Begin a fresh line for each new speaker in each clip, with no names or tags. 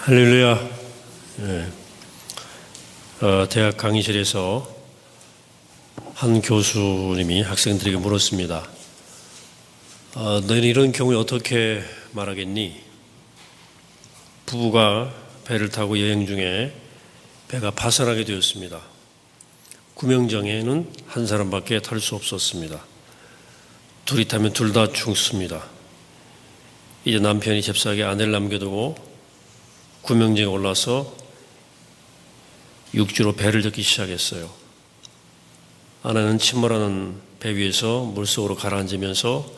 할렐루야. 네. 대학 강의실에서 한 교수님이 학생들에게 물었습니다. 너희는 이런 경우에 어떻게 말하겠니? 부부가 배를 타고 여행 중에 배가 파산하게 되었습니다. 구명정에는 한 사람밖에 탈 수 없었습니다. 둘이 타면 둘 다 죽습니다. 이제 남편이 잽싸게 아내를 남겨두고 구명정에 올라서 육지로 배를 젓기 시작했어요. 아내는 침몰하는 배 위에서 물속으로 가라앉으면서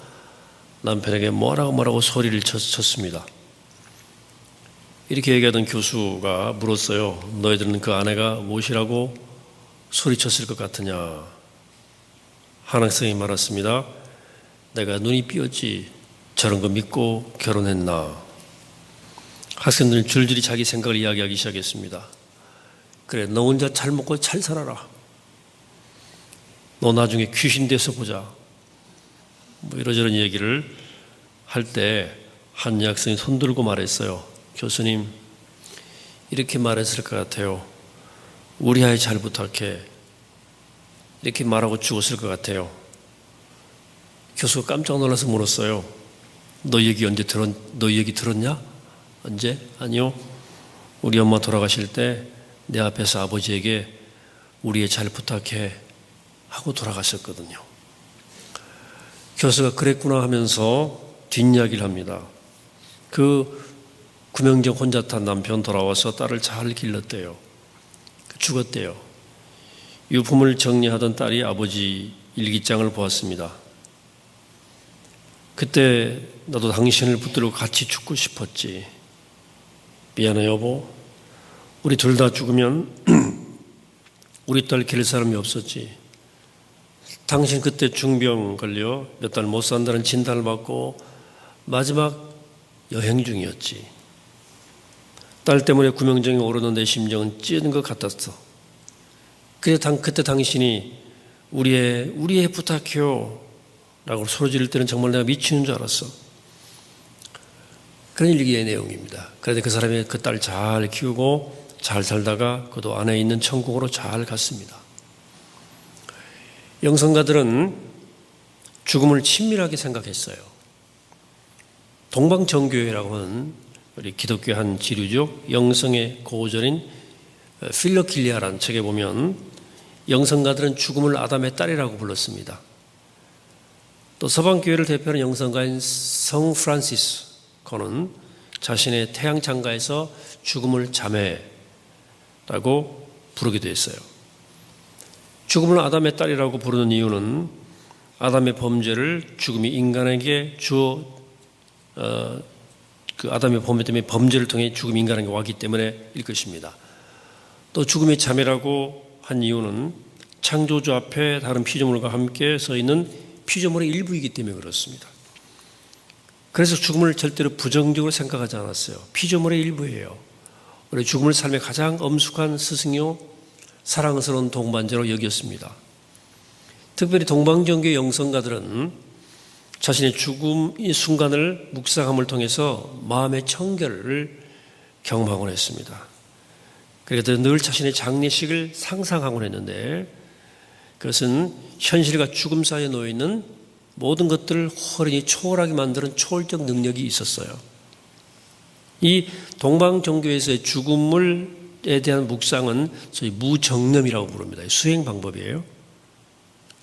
남편에게 뭐라고 소리를 쳤습니다. 이렇게 얘기하던 교수가 물었어요. 너희들은 그 아내가 무엇이라고 소리쳤을 것 같으냐? 한 학생이 말했습니다. 내가 눈이 삐었지 저런 거 믿고 결혼했나? 학생들은 줄줄이 자기 생각을 이야기하기 시작했습니다. 그래, 너 혼자 잘 먹고 잘 살아라. 너 나중에 귀신 돼서 보자. 뭐 이러저런 얘기를 할 때 한 여학생이 손 들고 말했어요. 교수님, 이렇게 말했을 것 같아요. 우리 아이 잘 부탁해. 이렇게 말하고 죽었을 것 같아요. 교수가 깜짝 놀라서 물었어요. 너 얘기 들었냐? 언제? 아니요. 우리 엄마 돌아가실 때 내 앞에서 아버지에게 우리 애 잘 부탁해 하고 돌아가셨거든요. 교수가 그랬구나 하면서 뒷이야기를 합니다. 그 구명정 혼자 탄 남편 돌아와서 딸을 잘 길렀대요. 죽었대요. 유품을 정리하던 딸이 아버지 일기장을 보았습니다. 그때 나도 당신을 붙들고 같이 죽고 싶었지. 미안해 여보. 우리 둘 다 죽으면 우리 딸 기를 사람이 없었지. 당신 그때 중병 걸려 몇 달 못 산다는 진단을 받고 마지막 여행 중이었지. 딸 때문에 구명정에 오르는 내 심정은 찢은 것 같았어. 그때 당신이 우리 애 부탁해요 라고 소리 지를 때는 정말 내가 미치는 줄 알았어. 그런 일기의 내용입니다. 그런데 그 사람이 그 딸 잘 키우고 잘 살다가 그도 안에 있는 천국으로 잘 갔습니다. 영성가들은 죽음을 친밀하게 생각했어요. 동방정교회라고 하는 우리 기독교 한 지류죠. 영성의 고전인 필로킬리아라는 책에 보면 영성가들은 죽음을 아담의 딸이라고 불렀습니다. 또 서방교회를 대표하는 영성가인 성 프란시스코는 자신의 태양 창가에서 죽음을 자매라고 부르기도 했어요. 죽음을 아담의 딸이라고 부르는 이유는 아담의 범죄를 죽음이 인간에게 그 아담의 범죄 때문에 범죄를 통해 죽음이 인간에게 왔기 때문에일 것입니다. 또 죽음의 자매라고 한 이유는 창조주 앞에 다른 피조물과 함께 서 있는 피조물의 일부이기 때문에 그렇습니다. 그래서 죽음을 절대로 부정적으로 생각하지 않았어요. 피조물의 일부예요. 우리 죽음을 삶의 가장 엄숙한 스승이요 사랑스러운 동반자로 여겼습니다. 특별히 동방정교 영성가들은 자신의 죽음의 순간을 묵상함을 통해서 마음의 청결을 경험하곤 했습니다. 그래서 늘 자신의 장례식을 상상하곤 했는데 그것은 현실과 죽음 사이에 놓여있는 모든 것들을 훤히 초월하게 만드는 초월적 능력이 있었어요. 이 동방종교에서의 죽음에 대한 묵상은 소위 무정념이라고 부릅니다. 수행 방법이에요.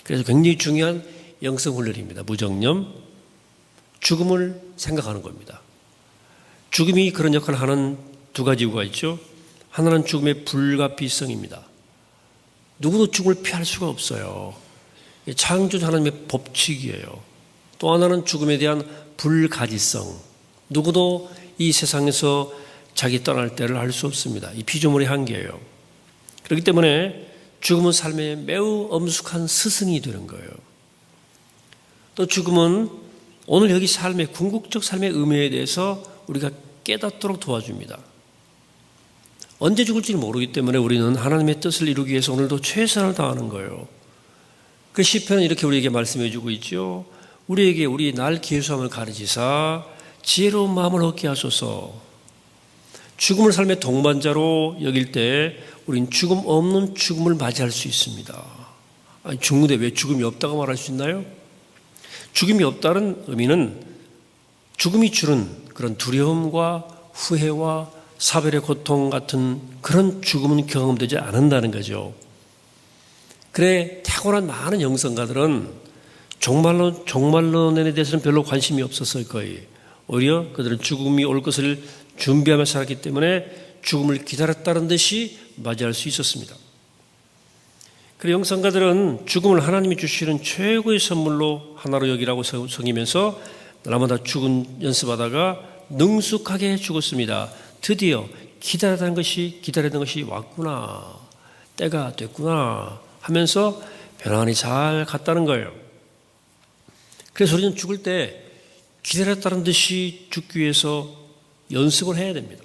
그래서 굉장히 중요한 영성훈련입니다. 무정념, 죽음을 생각하는 겁니다. 죽음이 그런 역할을 하는 두 가지 이유가 있죠. 하나는 죽음의 불가피성입니다. 누구도 죽음을 피할 수가 없어요. 창조주 하나님의 법칙이에요. 또 하나는 죽음에 대한 불가지성. 누구도 이 세상에서 자기 떠날 때를 알 수 없습니다. 이 피조물의 한계예요. 그렇기 때문에 죽음은 삶의 매우 엄숙한 스승이 되는 거예요. 또 죽음은 오늘 여기 삶의 궁극적 삶의 의미에 대해서 우리가 깨닫도록 도와줍니다. 언제 죽을지 모르기 때문에 우리는 하나님의 뜻을 이루기 위해서 오늘도 최선을 다하는 거예요. 그 시편은 이렇게 우리에게 말씀해 주고 있죠. 우리에게 우리 날 기회수함을 가르치사 지혜로운 마음을 얻게 하소서. 죽음을 삶의 동반자로 여길 때 우린 죽음 없는 죽음을 맞이할 수 있습니다. 아니, 죽는데 왜 죽음이 없다고 말할 수 있나요? 죽음이 없다는 의미는 죽음이 주는 그런 두려움과 후회와 사별의 고통 같은 그런 죽음은 경험되지 않는다는 거죠. 그래, 탁월한 많은 영성가들은 종말론에 대해서는 별로 관심이 없었을 거예요. 오히려 그들은 죽음이 올 것을 준비하며 살았기 때문에 죽음을 기다렸다는 듯이 맞이할 수 있었습니다. 그래, 영성가들은 죽음을 하나님이 주시는 최고의 선물로 하나로 여기라고 섬기면서 날마다 죽은 연습하다가 능숙하게 죽었습니다. 드디어 기다리던 것이 왔구나, 때가 됐구나 하면서 편안히 잘 갔다는 거예요. 그래서 우리는 죽을 때 기다렸다는 듯이 죽기 위해서 연습을 해야 됩니다.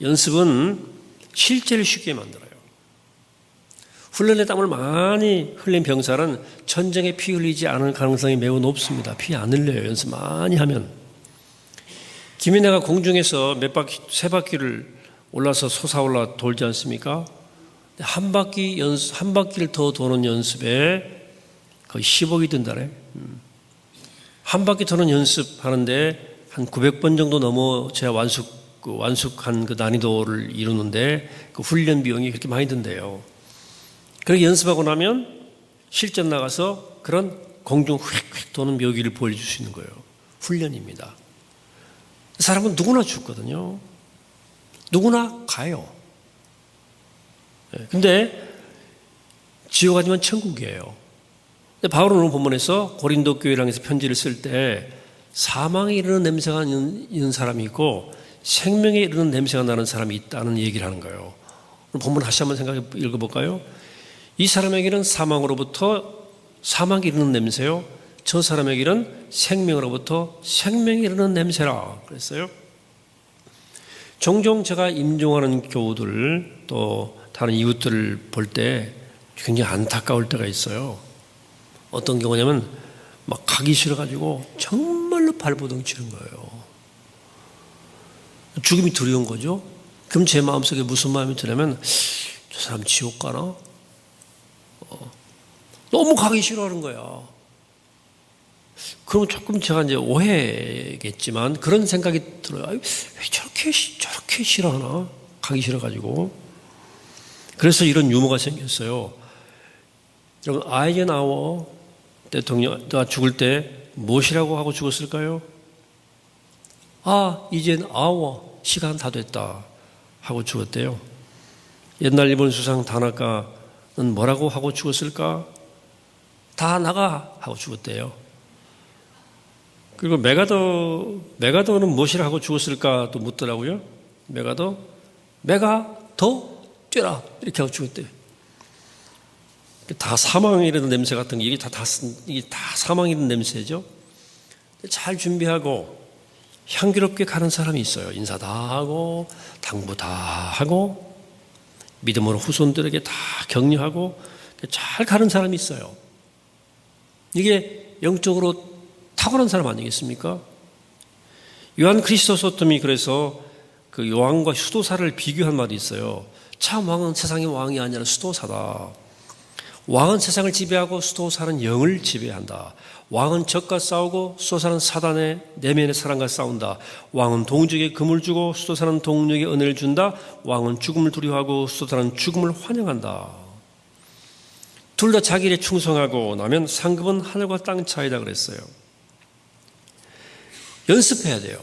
연습은 실제를 쉽게 만들어요. 훈련의 땀을 많이 흘린 병사는 전쟁에 피 흘리지 않을 가능성이 매우 높습니다. 피 안 흘려요. 연습 많이 하면. 김연아가 공중에서 세 바퀴를 올라서 솟아올라 돌지 않습니까? 한 바퀴를 더 도는 연습에 거의 10억이 든다네. 한 바퀴 도는 연습하는데 한 900번 정도 넘어져야 완숙한 그 난이도를 이루는데 그 훈련 비용이 그렇게 많이 든대요. 그렇게 연습하고 나면 실전 나가서 그런 공중 휙휙 도는 묘기를 보여줄 수 있는 거예요. 훈련입니다. 사람은 누구나 죽거든요. 누구나 가요. 근데 지옥 아니면 천국이에요. 근데 바울은 오늘 본문에서 고린도 교회를 향해서 편지를 쓸 때 사망에 이르는 냄새가 있는 사람이 있고 생명에 이르는 냄새가 나는 사람이 있다는 얘기를 하는 거예요. 오늘 본문 다시 한번 생각해 읽어볼까요? 이 사람에게는 사망으로부터 사망이 이르는 냄새요, 저 사람에게는 생명으로부터 생명이 이르는 냄새라 그랬어요. 종종 제가 임종하는 교우들 또 다른 이웃들을 볼 때 굉장히 안타까울 때가 있어요. 어떤 경우냐면 막 가기 싫어가지고 정말로 발버둥 치는 거예요. 죽음이 두려운 거죠. 그럼 제 마음속에 무슨 마음이 드냐면 저 사람 지옥 가나? 너무 가기 싫어하는 거야. 그럼 조금 제가 이제 오해겠지만 그런 생각이 들어요. 왜 저렇게 싫어하나? 가기 싫어가지고. 그래서 이런 유머가 생겼어요. 여러분, 아이젠하워 대통령가 죽을 때 무엇이라고 하고 죽었을까요? 이젠 아워, 시간 다 됐다 하고 죽었대요. 옛날 일본 수상 다나카는 뭐라고 하고 죽었을까? 다 나가 하고 죽었대요. 그리고 메가더는 무엇이라 하고 죽었을까 또 묻더라고요. 메가 더 뛰어라 이렇게 하고 죽었대요. 다 사망에 이르는 냄새 같은 게 이게 다 사망에 이르는 냄새죠. 잘 준비하고 향기롭게 가는 사람이 있어요. 인사 다 하고 당부 다 하고 믿음으로 후손들에게 다 격려하고 잘 가는 사람이 있어요. 이게 영적으로 탁월한 사람 아니겠습니까? 요한 크리스토소톰이 그래서 그 왕과 수도사를 비교한 말이 있어요. 참 왕은 세상의 왕이 아니라 수도사다. 왕은 세상을 지배하고 수도사는 영을 지배한다. 왕은 적과 싸우고 수도사는 사단의 내면의 사랑과 싸운다. 왕은 동족에게 금을 주고 수도사는 동족에게 은혜를 준다. 왕은 죽음을 두려워하고 수도사는 죽음을 환영한다. 둘 다 자기 일에 충성하고 나면 상급은 하늘과 땅 차이다 그랬어요. 연습해야 돼요.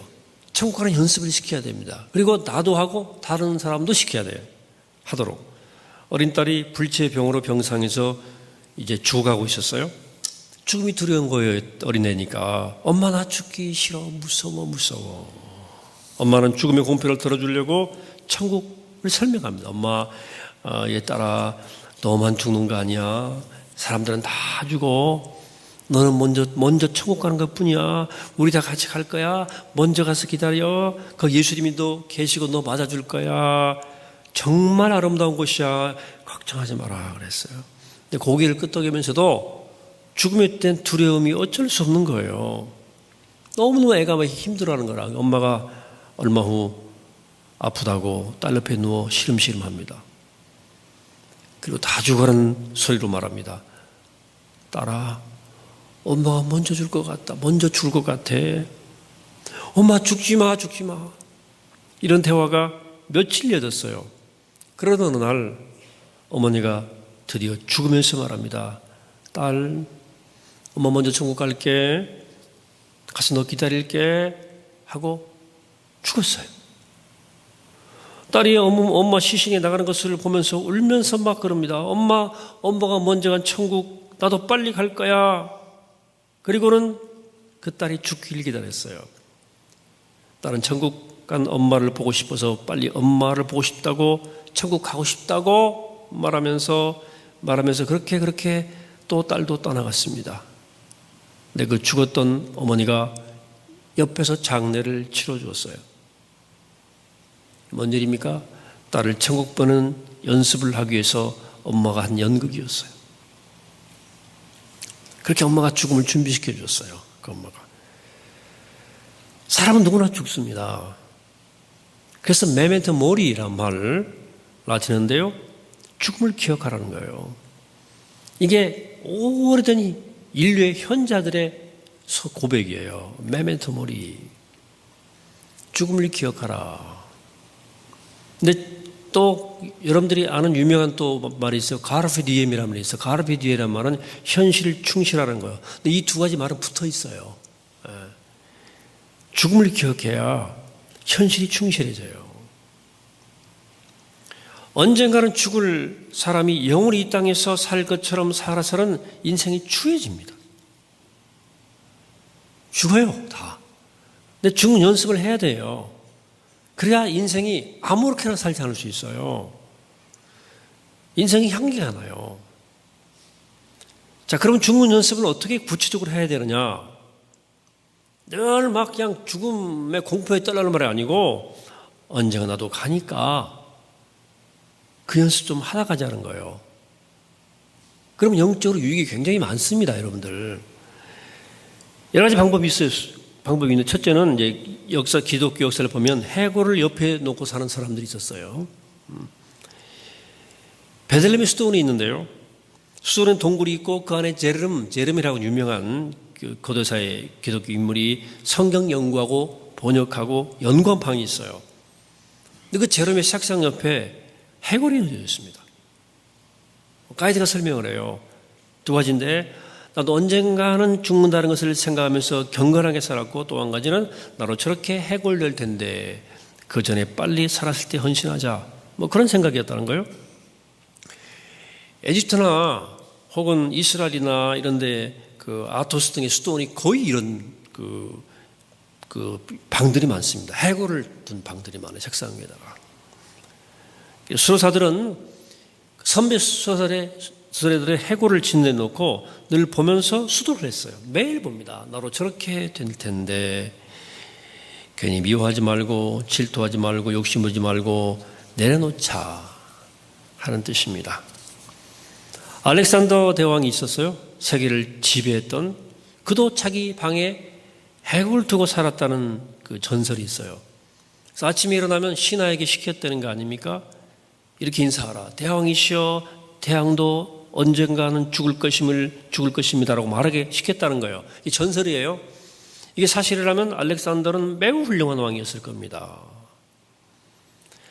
천국 가는 연습을 시켜야 됩니다. 그리고 나도 하고 다른 사람도 시켜야 돼요. 하도록. 어린 딸이 불치의 병으로 병상에서 이제 죽어가고 있었어요. 죽음이 두려운 거예요. 어린애니까. 엄마 나 죽기 싫어. 무서워. 엄마는 죽음의 공포를 들어주려고 천국을 설명합니다. 엄마, 얘 딸아, 너만 죽는 거 아니야. 사람들은 다 죽어. 너는 먼저 천국 가는 것 뿐이야. 우리 다 같이 갈 거야. 먼저 가서 기다려. 그 예수님이 너 계시고 너 맞아줄 거야. 정말 아름다운 곳이야. 걱정하지 마라 그랬어요. 근데 고개를 끄덕이면서도 죽음에 대한 두려움이 어쩔 수 없는 거예요. 너무너무 애가 막 힘들어하는 거라. 엄마가 얼마 후 아프다고 딸 옆에 누워 시름시름합니다. 그리고 다 죽어가는 소리로 말합니다. 딸아, 엄마가 먼저 줄 것 같다. 먼저 죽을 것 같아. 엄마 죽지 마, 죽지 마. 이런 대화가 며칠 이어졌어요. 그러던 어느 날 어머니가 드디어 죽으면서 말합니다. 딸, 엄마 먼저 천국 갈게. 가서 너 기다릴게. 하고 죽었어요. 딸이 엄마 시신이 나가는 것을 보면서 울면서 막 그럽니다. 엄마가 먼저 간 천국 나도 빨리 갈 거야. 그리고는 그 딸이 죽기를 기다렸어요. 딸은 천국 간 엄마를 보고 싶어서 빨리 엄마를 보고 싶다고 천국 가고 싶다고 말하면서 그렇게 또 딸도 떠나갔습니다. 근데 그 죽었던 어머니가 옆에서 장례를 치러주었어요. 뭔 일입니까? 딸을 천국 보는 연습을 하기 위해서 엄마가 한 연극이었어요. 그렇게 엄마가 죽음을 준비시켜 줬어요. 그 엄마가. 사람은 누구나 죽습니다. 그래서 메멘토 모리라는 말을 라틴어인데요. 죽음을 기억하라는 거예요. 이게 오래된 인류의 현자들의 고백이에요. 메멘토 모리. 죽음을 기억하라. 근데 또 여러분들이 아는 유명한 또 말이 있어요. 카르페 디엠이라는 말이 있어요. 카르페 디엠이라는 말은 현실을 충실하는 거예요. 근데 이 두 가지 말은 붙어 있어요. 죽음을 기억해야 현실이 충실해져요. 언젠가는 죽을 사람이 영원히 이 땅에서 살 것처럼 살아서는 인생이 추해집니다. 죽어요, 다. 근데 죽는 연습을 해야 돼요. 그래야 인생이 아무렇게나 살지 않을 수 있어요. 인생이 향기가 나요. 자, 그러면 죽는 연습을 어떻게 구체적으로 해야 되느냐? 늘 막 그냥 죽음의 공포에 떨라는 말이 아니고 언젠가 나도 가니까 그 연습 좀 하다 가자는 거예요. 그러면 영적으로 유익이 굉장히 많습니다, 여러분들. 여러 가지 방법이 있어요. 방법이 있는데 첫째는 이제 기독교 역사를 보면 해골을 옆에 놓고 사는 사람들이 있었어요. 베들레헴에 수도원이 있는데요. 수도원에 동굴이 있고 그 안에 제름이라고 유명한 그 고대사의 기독교 인물이 성경 연구하고 번역하고 연구한 방이 있어요. 근데 그 제름의 책상 옆에 해골이 놓여 있습니다. 가이드가 설명을 해요. 두 가지인데 나도 언젠가는 죽는다는 것을 생각하면서 경건하게 살았고 또 한 가지는 나로 저렇게 해골될 텐데 그 전에 빨리 살았을 때 헌신하자. 뭐 그런 생각이었다는 거예요. 에집트나 혹은 이스라엘이나 이런데 그 아토스 등의 수도원이 거의 이런 그 방들이 많습니다. 해골을 둔 방들이 많아요. 책상 위에다가. 수도사들은 선배 수도사들의 해골을 짓내놓고 늘 보면서 수도를 했어요. 매일 봅니다. 나로 저렇게 될 텐데 괜히 미워하지 말고 질투하지 말고 욕심부리지 말고 내려놓자 하는 뜻입니다. 알렉산더 대왕이 있었어요. 세계를 지배했던. 그도 자기 방에 해골을 두고 살았다는 그 전설이 있어요. 그래서 아침에 일어나면 신하에게 시켰다는 거 아닙니까? 이렇게 인사하라. 대왕이시여, 대왕도 언젠가는 죽을 것입니다라고 말하게 시켰다는 거예요. 이 전설이에요. 이게 사실이라면 알렉산더는 매우 훌륭한 왕이었을 겁니다.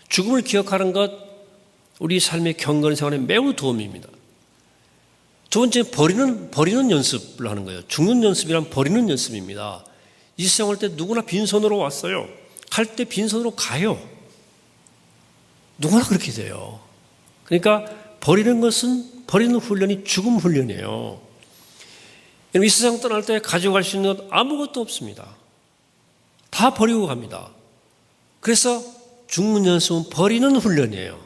죽음을 기억하는 것, 우리 삶의 경건 생활에 매우 도움입니다. 두 번째, 버리는 연습을 하는 거예요. 죽는 연습이란 버리는 연습입니다. 이 세상 올 때 누구나 빈손으로 왔어요. 갈 때 빈손으로 가요. 누구나 그렇게 돼요. 그러니까 버리는 훈련이 죽음 훈련이에요. 이 세상 떠날 때 가져갈 수 있는 것 아무것도 없습니다. 다 버리고 갑니다. 그래서 죽는 연습은 버리는 훈련이에요.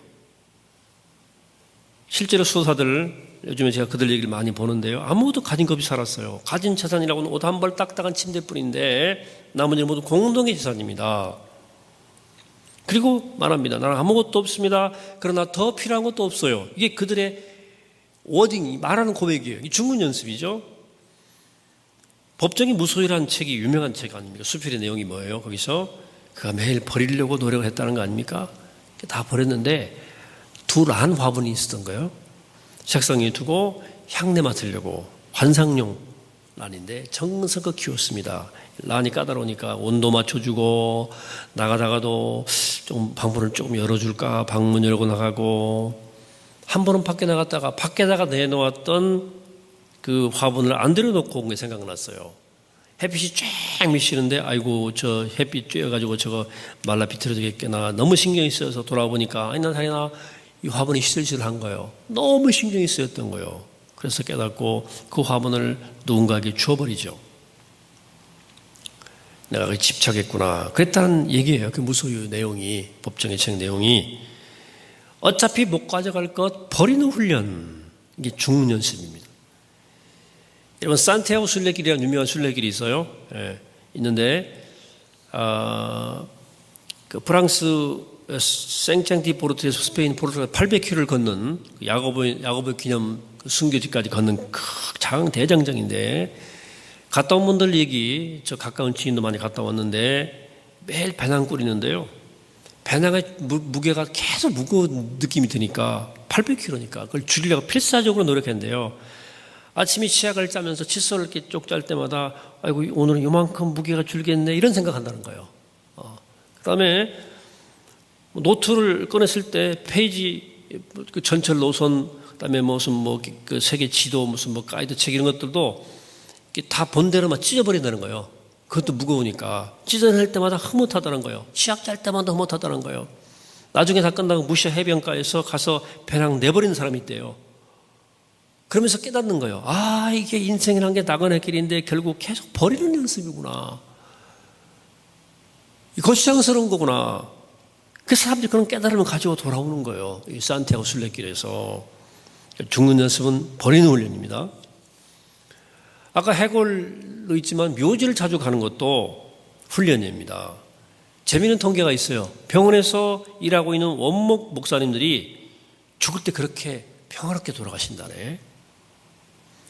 실제로 수도사들, 요즘에 제가 그들 얘기를 많이 보는데요. 아무것도 가진 것 없이 살았어요. 가진 재산이라고는 옷 한 벌 딱딱한 침대뿐인데 나머지는 모두 공동의 재산입니다. 그리고 말합니다. 나는 아무것도 없습니다. 그러나 더 필요한 것도 없어요. 이게 그들의 워딩이 말하는 고백이에요. 이 죽는 연습이죠. 법정의 무소유라는 책이 유명한 책 아닙니까? 수필의 내용이 뭐예요? 거기서 그가 매일 버리려고 노력을 했다는 거 아닙니까? 다 버렸는데 두 란 화분이 있었던 거예요. 책상 위에 두고 향내 맡으려고 관상용 란인데 정성껏 키웠습니다. 란이 까다로우니까 온도 맞춰주고 나가다가도 좀 방문을 조금 열어줄까 방문 열고 나가고 한 번은 밖에 나갔다가 밖에다가 내놓았던 그 화분을 안 들여놓고 온 게 생각났어요. 햇빛이 쫙 미치는데 아이고 저 햇빛 쬐어가지고 저거 말라 비틀어지겠구나 너무 신경이 쓰여서 돌아보니까 아니나 다이나 이 화분이 시들시들한 거예요. 너무 신경이 쓰였던 거예요. 그래서 깨닫고 그 화분을 누군가에게 주어버리죠. 내가 그 집착했구나 그랬다는 얘기예요. 그 무소유 내용이 법정의 책 내용이 어차피 못 가져갈 것 버리는 훈련 이게 죽는 연습입니다. 여러분 산티아고 순례길이라는 유명한 순례길이 있어요. 예, 있는데 그 프랑스 생창디포르트에서 스페인 포르투갈 800km를 걷는 야고보 기념 순교지까지 걷는 대장정인데 갔다 온 분들 얘기 저 가까운 지인도 많이 갔다 왔는데 매일 배낭 꾸리는데요. 배낭의 무게가 계속 무거운 느낌이 드니까 800km니까 그걸 줄이려고 필사적으로 노력했는데요. 아침에 치약을 짜면서 칫솔을 이렇게 쪽 짤 때마다 아이고 오늘은 이만큼 무게가 줄겠네 이런 생각한다는 거예요. 그다음에 노트를 꺼냈을 때 페이지 그 전철 노선 그다음에 무슨 그 세계 지도 무슨 가이드 책 이런 것들도 다 본대로만 찢어버린다는 거예요. 그것도 무거우니까 찢어낼 때마다 흐뭇하다는 거예요. 치약 짤 때마다 흐뭇하다는 거예요. 나중에 다 끝나고 무시아 해변가에서 가서 배낭 내버리는 사람이 있대요. 그러면서 깨닫는 거예요. 아 이게 인생이란 게 나그네 길인데 결국 계속 버리는 연습이구나. 거시장스러운 거구나. 그 사람들이 그런 깨달음을 가지고 돌아오는 거예요. 이 산티아고 순례길에서. 죽는 연습은 버리는 훈련입니다. 아까 해골로 있지만 묘지를 자주 가는 것도 훈련입니다. 재미있는 통계가 있어요. 병원에서 일하고 있는 원목 목사님들이 죽을 때 그렇게 평화롭게 돌아가신다네.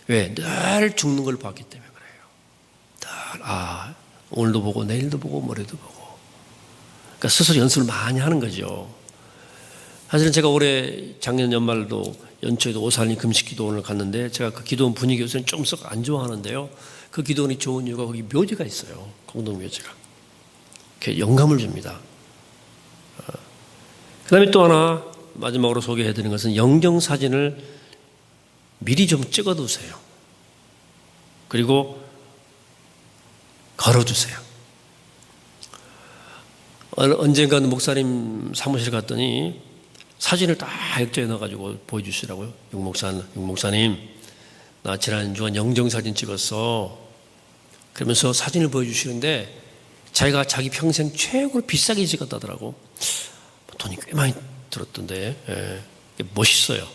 왜? 늘 죽는 걸 봤기 때문에 그래요. 늘 오늘도 보고 내일도 보고 모레도 보고. 그러니까 스스로 연습을 많이 하는 거죠. 사실은 제가 올해 작년 연말도 연초에도 오산리 금식기도원을 갔는데 제가 그 기도원 분위기 요새는 좀 썩 안 좋아하는데요. 그 기도원이 좋은 이유가 거기 묘지가 있어요. 공동묘지가. 그게 영감을 줍니다. 그 다음에 또 하나 마지막으로 소개해드리는 것은 영정사진을 미리 좀 찍어두세요. 그리고 걸어두세요. 언젠가는 목사님 사무실 갔더니 사진을 다 액자에 넣어가지고 보여주시더라고요. 육목사님, 나 지난주간 영정사진 찍었어. 그러면서 사진을 보여주시는데 자기가 자기 평생 최고로 비싸게 찍었다더라고. 돈이 꽤 많이 들었던데 멋있어요.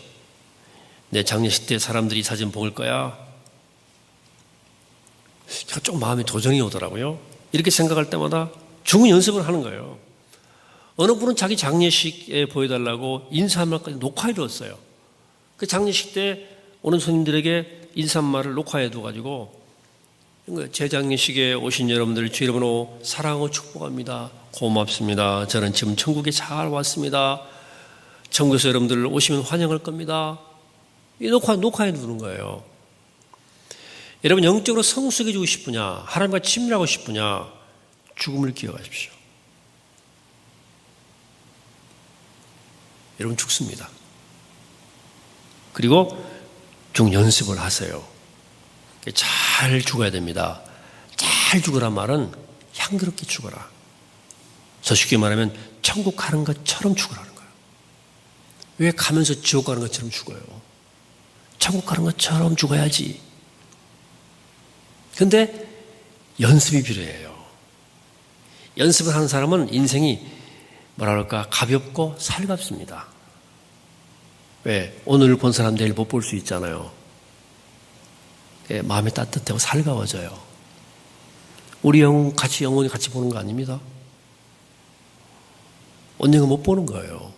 내 장례식 때 사람들이 사진 볼 거야. 제가 좀 마음에 도전이 오더라고요. 이렇게 생각할 때마다 죽은 연습을 하는 거예요. 어느 분은 자기 장례식에 보여달라고 인사말까지 녹화해 뒀어요. 그 장례식 때 오는 손님들에게 인사말을 녹화해 둬가지고 제 장례식에 오신 여러분들 주 여러분을 사랑하고 축복합니다. 고맙습니다. 저는 지금 천국에 잘 왔습니다. 천국에서 여러분들 오시면 환영할 겁니다. 이 녹화해 두는 거예요. 여러분 영적으로 성숙해지고 싶으냐, 하나님과 친밀하고 싶으냐, 죽음을 기억하십시오. 여러분 죽습니다. 그리고 죽 연습을 하세요. 잘 죽어야 됩니다. 잘 죽으란 말은 향기롭게 죽어라. 저 쉽게 말하면 천국 가는 것처럼 죽으라는 거예요. 왜 가면서 지옥 가는 것처럼 죽어요? 천국 가는 것처럼 죽어야지. 그런데 연습이 필요해요. 연습을 하는 사람은 인생이 뭐랄까 가볍고 살갑습니다. 왜? 오늘 본 사람 내일 못 볼 수 있잖아요. 마음이 따뜻하고 살가워져요. 우리 영혼이 같이 보는 거 아닙니다. 언젠가 못 보는 거예요.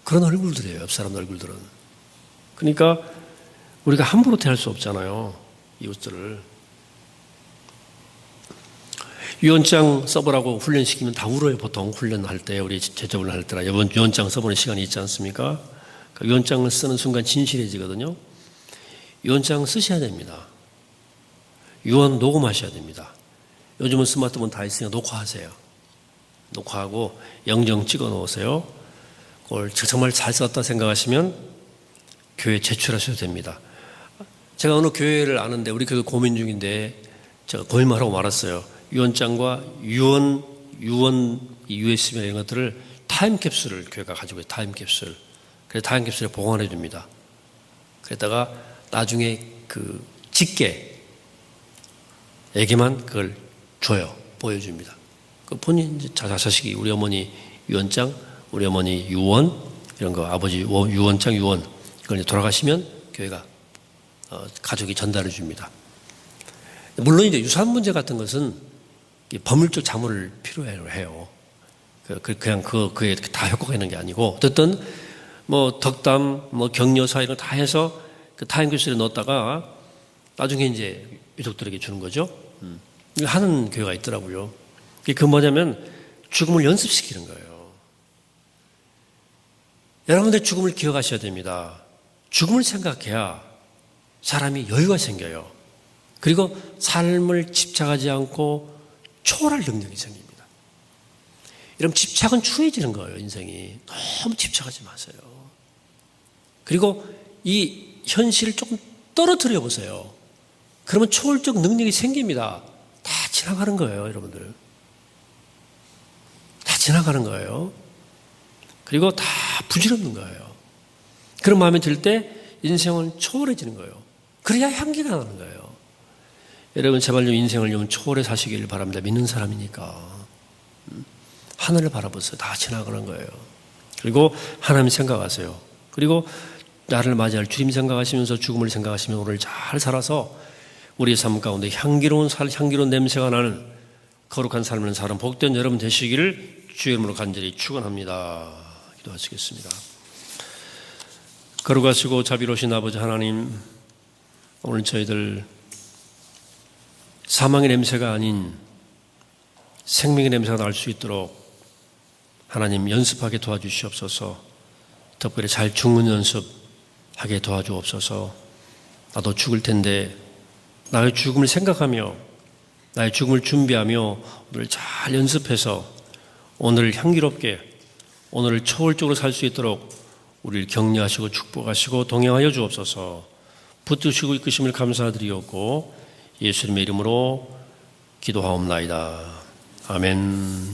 그런 얼굴들이에요. 옆 사람 얼굴들은. 그러니까 우리가 함부로 대할 수 없잖아요. 이웃들을. 유언장 써보라고 훈련시키면 다 울어요. 보통 훈련할 때, 우리 제자훈련 할 때나 유언장 써보는 시간이 있지 않습니까? 그 유언장을 쓰는 순간 진실해지거든요. 유언장 쓰셔야 됩니다. 유언 녹음하셔야 됩니다. 요즘은 스마트폰 다 있으니까 녹화하세요. 녹화하고 영정 찍어 놓으세요. 그걸 정말 잘 썼다 생각하시면 교회에 제출하셔도 됩니다. 제가 어느 교회를 아는데 우리 교회 고민 중인데 제가 고민하라고 말았어요. 유언장과 유언 USB 이런 것들을 타임캡슐을 교회가 가지고 있어요. 타임캡슐. 그래서 타임캡슐에 보관해 줍니다. 그랬다가 나중에 그 직계에게만 그걸 줘요. 보여줍니다. 그 본인 이제 자식이 우리 어머니 유언장, 우리 어머니 유언 이런 거 아버지 유언장 유언 이걸 이제 돌아가시면 교회가 가족이 전달해 줍니다. 물론 이제 유산 문제 같은 것은 법률적 자문을 필요해요. 그냥 그에 다 효과가 있는 게 아니고 어쨌든 뭐 덕담, 뭐 격려사 이런 거 다 해서 그 타임캡슐에 넣었다가 나중에 이제 유족들에게 주는 거죠. 이거 하는 교회가 있더라고요. 그게 뭐냐면 죽음을 연습시키는 거예요. 여러분들 죽음을 기억하셔야 됩니다. 죽음을 생각해야 사람이 여유가 생겨요. 그리고 삶을 집착하지 않고 초월할 능력이 생깁니다. 이러면 집착은 추해지는 거예요. 인생이 너무 집착하지 마세요. 그리고 이 현실을 조금 떨어뜨려 보세요. 그러면 초월적 능력이 생깁니다. 다 지나가는 거예요, 여러분들. 다 지나가는 거예요. 그리고 다 부질없는 거예요. 그런 마음이 들 때 인생은 초월해지는 거예요. 그래야 향기가 나는 거예요. 여러분 제발 좀 인생을 좀 초월해 사시길 바랍니다. 믿는 사람이니까. 하늘을 바라보세요. 다 지나가는 거예요. 그리고 하나님 생각하세요. 그리고 나를 맞이할 주님 생각하시면서 죽음을 생각하시면 오늘 잘 살아서 우리의 삶 가운데 향기로운 냄새가 나는 거룩한 삶을 사는 복된 여러분 되시기를 주의 이름으로 간절히 축원합니다. 기도하시겠습니다. 거룩하시고 자비로우신 아버지 하나님, 오늘 저희들 사망의 냄새가 아닌 생명의 냄새가 날 수 있도록 하나님 연습하게 도와주시옵소서. 특별히 잘 죽는 연습하게 도와주옵소서. 나도 죽을 텐데 나의 죽음을 생각하며 나의 죽음을 준비하며 오늘 잘 연습해서 오늘 향기롭게 오늘을 초월적으로 살 수 있도록 우리를 격려하시고 축복하시고 동행하여 주옵소서. 붙드시고 이끄심을 감사드리옵고 예수님의 이름으로 기도하옵나이다. 아멘.